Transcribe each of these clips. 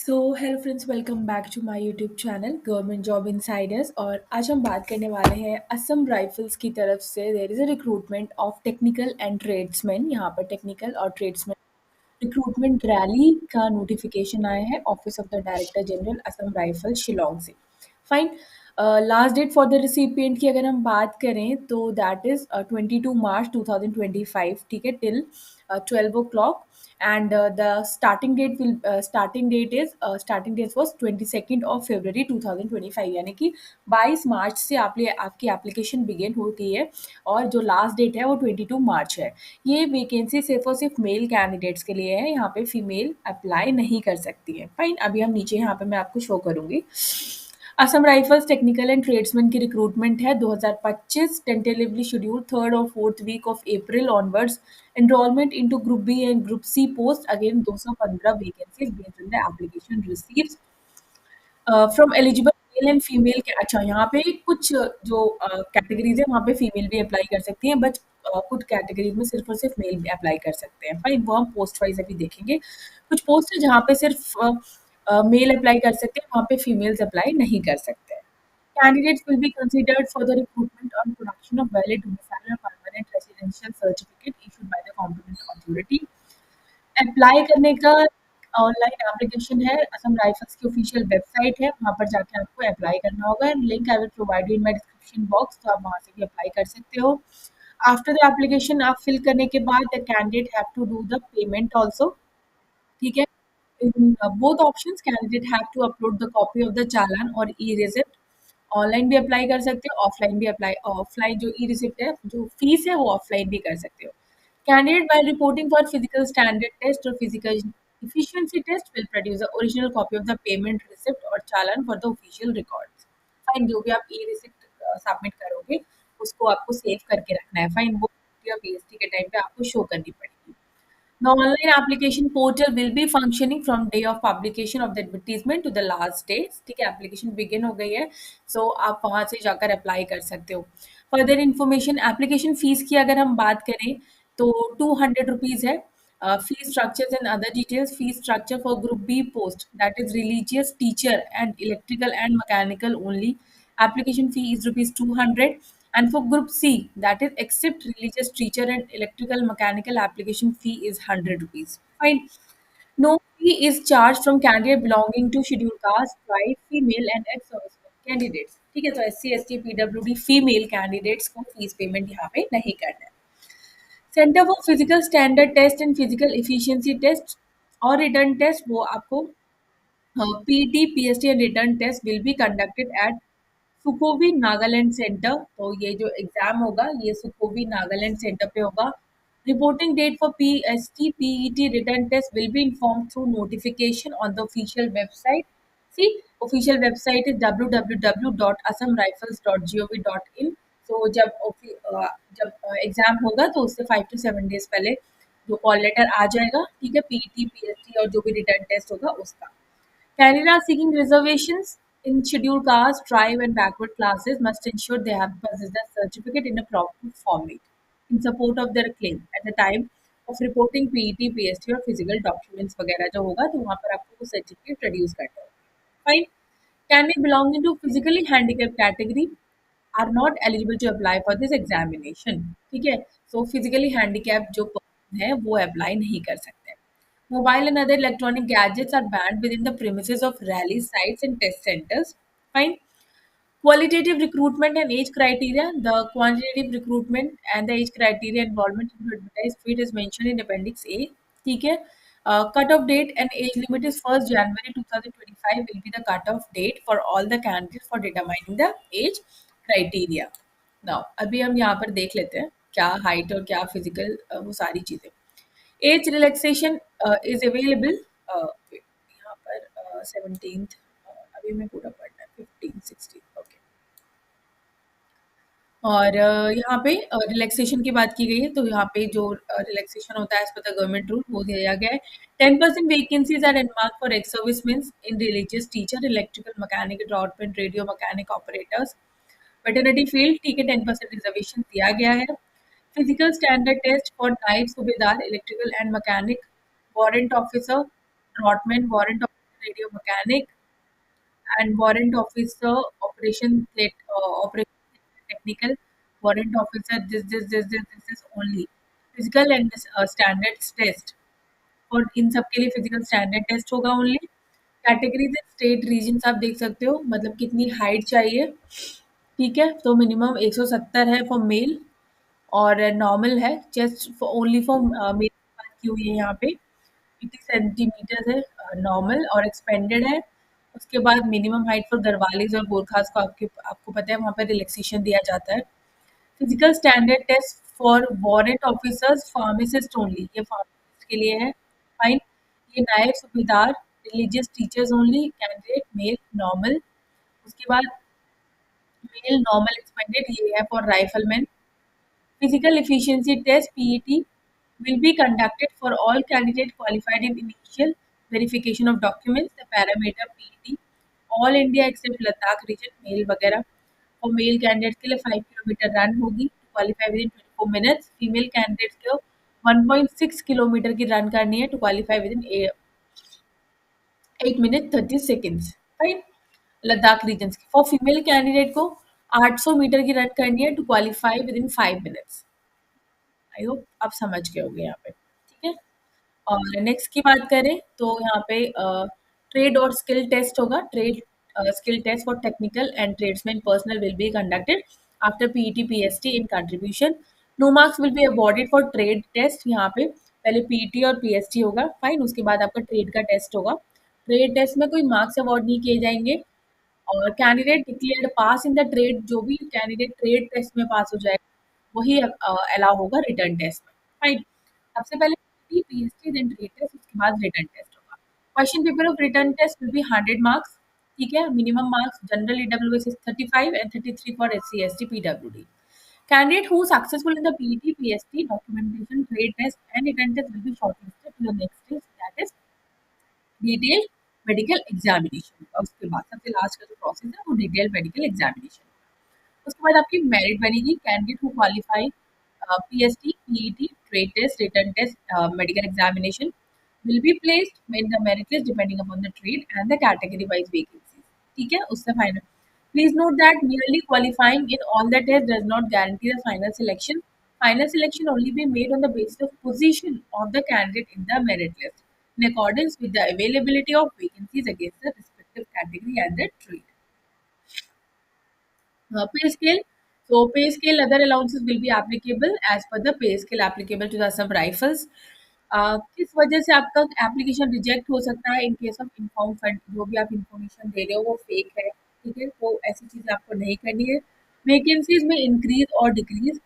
So hello friends, welcome back to my YouTube channel government job insiders. और आज हम बात करने वाले हैं असम राइफल्स की तरफ से there is a recruitment of technical and tradesman. यहाँ पर टेक्निकल और ट्रेड्समैन रिक्रूटमेंट रैली का नोटिफिकेशन आया है office of the director general Assam rifle Shillong से। Fine. Last date for the recipient की अगर हम बात करें तो दैट इज 22 मार्च 2025, ठीक है, till 12 o'clock। And the starting date was 22 of February 2025, यानी कि 22 मार्च से आपकी एप्लीकेशन बिगिन होती है और जो लास्ट डेट है वो 22 मार्च है। ये वैकेंसी सिर्फ और सिर्फ मेल कैंडिडेट्स के लिए है, यहाँ पे फीमेल अप्लाई नहीं कर सकती है। फाइन, अभी हम नीचे यहाँ पे मैं आपको शो करूंगी। Assam rifles technical and tradesman की रिक्रूटमेंट है 2025, टेंटेटिवली शेड्यूल थर्ड और fourth week of April onwards. Enrolment into group B and group C post, again 215 vacancies based on the application received from eligible male and female के। अच्छा, यहाँ पे कुछ जो categories है वहाँ पे फीमेल भी अप्लाई कर सकती हैं, बट कुछ कैटेगरीज में सिर्फ और सिर्फ मेल भी अप्लाई कर सकते हैं। फाइन, वो हम पोस्ट वाइज अभी देखेंगे। कुछ पोस्ट है जहाँ पे सिर्फ मेल अप्लाई कर सकते हैं, वहाँ पे फीमेल्स अप्लाई नहीं कर सकते हैं। Candidates will be considered for the recruitment on production of valid domicile or permanent residential certificate issued by the competent authority। Apply करने का ऑनलाइन एप्लीकेशन है, असम राइफल्स की ऑफिशियल वेबसाइट है, वहाँ पर जाके आपको अप्लाई करना होगा। Link I will provide you in my description box, तो आप वहाँ से भी अप्लाई कर सकते हो। आफ्टर द एप्लीकेशन आप फिल करने के बाद the candidate have to do the payment also, ठीक है। In both options candidate have to upload the copy of the चालान और ई रिसिप्ट। ऑनलाइन भी अप्लाई कर सकते हो, ऑफलाइन भी अप्लाई, ऑफलाइन जो ई रिसिप्ट है, जो फीस है वो ऑफलाइन भी कर सकते हो। Candidate, while reporting for physical standard test or physical efficiency test, will produce the original copy of the payment receipt or challan for the official records. Fine, जो भी आप ई रिसिप्ट सबमिट करोगे उसको आपको सेव करके रखना है। फाइन, वो पीएसटी के टाइम पे आपको शो करनी पड़ेगी। The online application portal will be functioning from day of publication of the advertisement to the last day। ठीक है, एप्लीकेशन बिगिन हो गई है, सो आप वहां से जाकर अप्लाई कर सकते हो। फर्दर इन्फॉर्मेशन, एप्लीकेशन फीस की अगर हम बात करें तो 200 रुपीज है। Fees structures and other details. Fees structure for group B post, that is religious teacher and electrical and mechanical only, application fee is rupees 200, and for group C, that is except religious teacher and electrical mechanical, application fee is 100 rupees। Fine, no fee is charged from candidate belonging to scheduled caste, tribe, female and ex servicemen candidates। ठीक है, तो SC ST PWD female candidates को fees payment यहाँ पे नहीं करना है। Centre for physical standard test and physical efficiency test और रिटर्न टेस्ट, वो आपको PT PST and return test will be conducted at Sukhovi Nagaland centre. तो ये जो एग्जाम होगा ये सुखोवी नागालैंड सेंटर पे होगा। Reporting date for PST PET written test will be inform through notification on the official website. See, official website is www.assamrifles.gov.in। So जब exam होगा तो उससे 5 to 7 days पहले जो कॉल लेटर आ जाएगा, ठीक है, पीईटी पीएसटी और जो भी रिटर्न टेस्ट होगा उसका। Candidates seeking reservations in scheduled caste, tribe, and backward classes must ensure they have possessed the certificate in a proper format in support of their claim at the time of reporting PET, PST और physical documents वगैरह जो होगा तो वहाँ पर आपको वो certificate produce करना होगा। Fine, candidate belonging to physically handicap category are not eligible to apply for this examination. ठीक है, सो फिजिकली हैंडीकैप जो पर्सन है वो अप्लाई नहीं कर सकते। Mobile and other electronic gadgets are banned within the premises of rally sites and test centers. Fine. Qualitative recruitment and age criteria. The quantitative recruitment and the age criteria involvement in advertised field is mentioned in Appendix A. ठीक है, cut-off date and age limit is 1st January 2025 will be the cut-off date for all the candidates for determining the age criteria. Now, अभी हम यहाँ पर देख लेते हैं क्या हाइट और क्या फिजिकल वो सारी चीज़ें। एज रिलैक्सेशन इज अवेलेबल यहाँ पर 17th, अभी मैं पूरा पढ़ना है 15 16, ओके। और यहाँ पे रिलैक्सेशन की बात की गई है, तो यहाँ पे जो रिलैक्सेशन होता है as per the government rule वो दिया गया है। 10% vacancies are earmarked for ex serviceman in religious teacher, electrical mechanic, draughtsman, radio mechanic operators, veterinary field, ठीक है, 10% रिजर्वेशन दिया गया है। Physical standard test for Naib Subedar, electrical and mechanic, warrant officer, draughtsman, warrant radio mechanic, and warrant officer, operation technical, warrant officer, this only. Physical and standards test. और इन सब के लिए physical standard test होगा only. Categories and state regions आप देख सकते हो, मतलब कितनी हाइट चाहिए। ठीक है, तो मिनिमम 170 है फॉर मेल, और नॉर्मल है chest for only for male की हुई है यहाँ पे। 80 सेंटीमीटर है नॉर्मल, और एक्सपेंडेड है। उसके बाद मिनिमम हाइट फॉर गढ़वालीज और गोरखास को आपको पता है वहाँ पे रिलैक्सेशन दिया जाता है। Physical standard test for warrant officers, pharmacist only, ये फार्मासिस्ट के लिए है। फाइन। ये नायब सूबेदार, religious teachers only, candidate male normal. उसके बाद मेल नॉर्मल एक्सपेंडेड, ये है for rifleman. Physical efficiency test (PET) will be conducted for all candidates qualified in initial verification of documents. The parameter PET all India except Ladakh region male वगैरह। और male candidate के लिए 5 kilometre run होगी to qualify within 24 minutes। Female candidate को 1.6 kilometre की run करनी है to qualify within 8 minute 30 seconds. Fine. Ladakh region की फॉर फीमेल कैंडिडेट को 800 मीटर की रन करनी है to qualify within 5 minutes. I hope आप समझ गए होंगे यहाँ पे। ठीक है, और नेक्स्ट की बात करें तो यहाँ पे ट्रेड और स्किल टेस्ट होगा। Trade skill test for technical and tradesman personnel will be conducted after PET PST in contribution. No marks will be awarded for trade test. यहाँ पे पहले पीईटी और पीएसटी होगा, फाइन, उसके बाद आपका ट्रेड का टेस्ट होगा। ट्रेड टेस्ट में कोई मार्क्स अवॉर्ड नहीं किए जाएंगे, और candidate declared pass in the trade, जो भी कैंडिडेट ट्रेड टेस्ट में पास हो जाएगा वही अलाउ होगा रिटर्न टेस्ट में। फाइन। सबसे पहले पीएसटी देन ट्रेड टेस्ट, उसके बाद रिटर्न टेस्ट होगा। Question paper of written test will be 100 marks. ठीक है, minimum marks general EWS is 35 and 33 for SC ST पीडब्ल्यूडी। Candidate who successful in the PET, PST, documentation, trade test and written test will be shortlisted to the next stage, that is detail medical examination. और उसके बाद सबसे last का जो process है वो detail medical examination. उसके बाद आपकी मेरिट बनेगी। Candidate who qualify PST, PET, trade test, written test, medical examination will be placed in the merit list depending upon the trade and the category wise vacancies. ठीक है, उससे final. Please note that merely qualifying in all the tests does not guarantee the final selection. Final selection only be made on the basis of position of the candidate in the merit list in accordance with the availability of vacancies against the respective category and the trade. Pay scale. So pay scale, other allowances will be applicable as per the pay scale applicable to the Assam Rifles. किस वजह से आपका application reject हो सकता है in case of inform fund, जो भी आप इंफॉर्मेशन दे रहे हो वो फेक है। ठीक है, तो ऐसी चीज़ आपको नहीं करनी है। वैकेंसीज में इंक्रीज और decrease.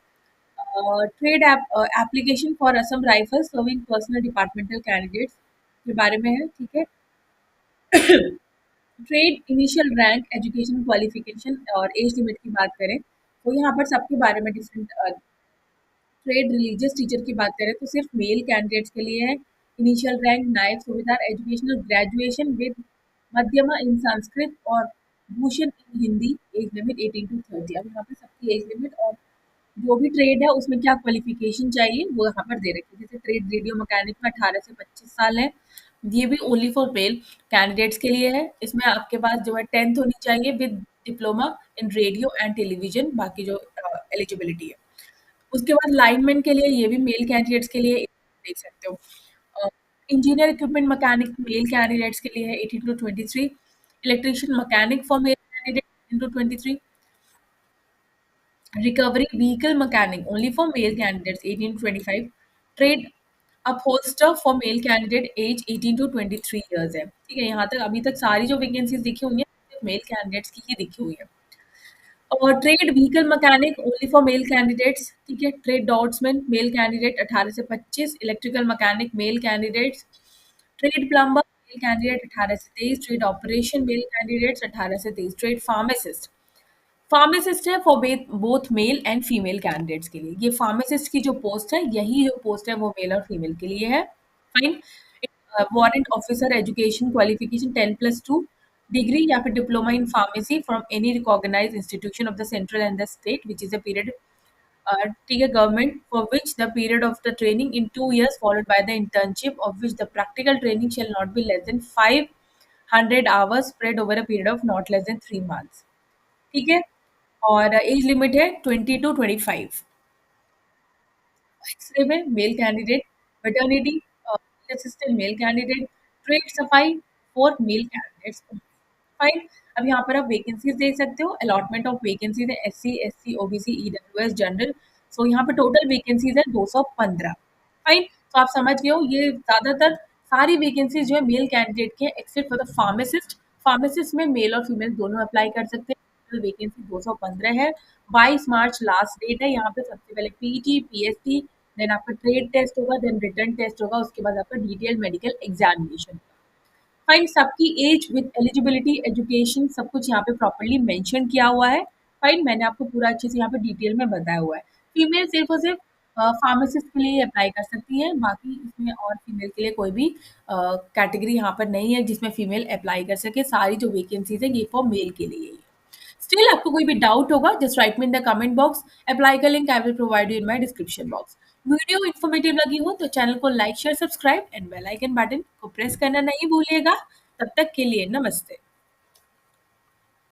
Trade application for Assam rifles serving personal departmental candidates के बारे में है। ठीक है, trade initial rank, education qualification और एज लिमिट की बात करें तो यहाँ पर सबके बारे में डिफरेंट। ट्रेड रिलीजियस टीचर की बात करें तो सिर्फ मेल कैंडिडेट्स के लिए है। इनिशियल रैंक नायब सूबेदार, एजुकेशनल ग्रेजुएशन विद मध्यमा इन संस्कृत और भूषण इन हिंदी, एज लिमिट 18 to 30। अब यहाँ पे सबकी एज लिमिट और जो भी ट्रेड है उसमें क्या क्वालिफिकेशन चाहिए वो यहाँ पर दे रखी है। जैसे ट्रेड रेडियो मैकेनिक में 18 से 25 साल है, ये भी ओनली फॉर मेल कैंडिडेट्स के लिए है। इसमें आपके पास जो है 10th होनी चाहिए with diploma in radio and television, बाकी जो एलिजिबिलिटी है। उसके बाद लाइनमैन के लिए, ये भी मेल कैंडिडेट्स के लिए देख सकते हो। Engineer equipment mechanic male candidates के लिए है 18 to 23। Electrician mechanic for male candidate 18 to 23। Recovery vehicle mechanic only for male candidates 18 to 25। Trade upholster for male candidate age 18 to 23 years है। ठीक है, यहाँ तक अभी तक सारी जो वैकेंसीज दिखी हुई हैं सिर्फ मेल कैंडिडेट्स की ही दिखी हुई है। और trade vehicle mechanic only for male candidates. ठीक है, ट्रेड डॉट्समैन मेल कैंडिडेट 18 से 25। Electrical mechanic male candidates. Trade plumber male candidate 18 से 23। ट्रेड ऑपरेशन मेल कैंडिडेट्स 18 से 23। ट्रेड फार्मासिस्ट, फार्मासिस्ट है for both male and female candidates के लिए। ये pharmacist की जो पोस्ट है, यही जो पोस्ट है वो मेल और फीमेल के लिए है। Fine. Warrant officer, education qualification 10+2 degree या फिर diploma in pharmacy from any recognised institution of the central and the state which is a period. ठीक है, government for which the period of the training in 2 years followed by the internship of which the practical training shall not be less than 5 100 hours spread over a period of not less than 3 months. ठीक है? और age limit है 20 to 25। X-ray में male candidate, maternity assistant male candidate, trade सफाई for male candidates. Fine. अब यहाँ पर आप वैकेंसीज देख सकते हो। अलॉटमेंट ऑफ वैकेंसीज है SC, ST, OBC, EWS, general. So यहाँ पे टोटल वैकेंसीज है 215। फाइन। तो आप समझ गए हो, ये ज्यादातर सारी वैकेंसीज जो है मेल कैंडिडेट के except for the pharmacist. Pharmacist में मेल और फीमेल दोनों अप्लाई कर सकते हैं। टोटल वैकेंसी 215 है। 22 मार्च लास्ट डेट है। यहाँ पे सबसे पहले पीटी, पीएसटी, देन आपका ट्रेड टेस्ट होगा, देन रिटर्न टेस्ट होगा, उसके बाद आपका डिटेल मेडिकल एग्जामिनेशन। फाइन। सबकी एज विद एलिजिबिलिटी, एजुकेशन सब कुछ यहाँ पे प्रॉपर्ली मेंशन किया हुआ है। फाइन। मैंने आपको पूरा अच्छे से यहाँ पे डिटेल में बताया हुआ है। फीमेल सिर्फ और सिर्फ फार्मासिस्ट के लिए अप्लाई कर सकती है, बाकी इसमें और फीमेल के लिए कोई भी कैटेगरी यहाँ पर नहीं है जिसमें फीमेल अप्लाई कर सके। सारी जो वैकेंसीज है ये फॉर मेल के लिए ही है। स्टिल आपको कोई भी डाउट होगा, just write me in the comment box. Apply का link I will provide you in my description box. Video informative लगी हो तो चैनल को like, share, subscribe and bell icon button को प्रेस करना नहीं भूलिएगा। तब तक के लिए नमस्ते।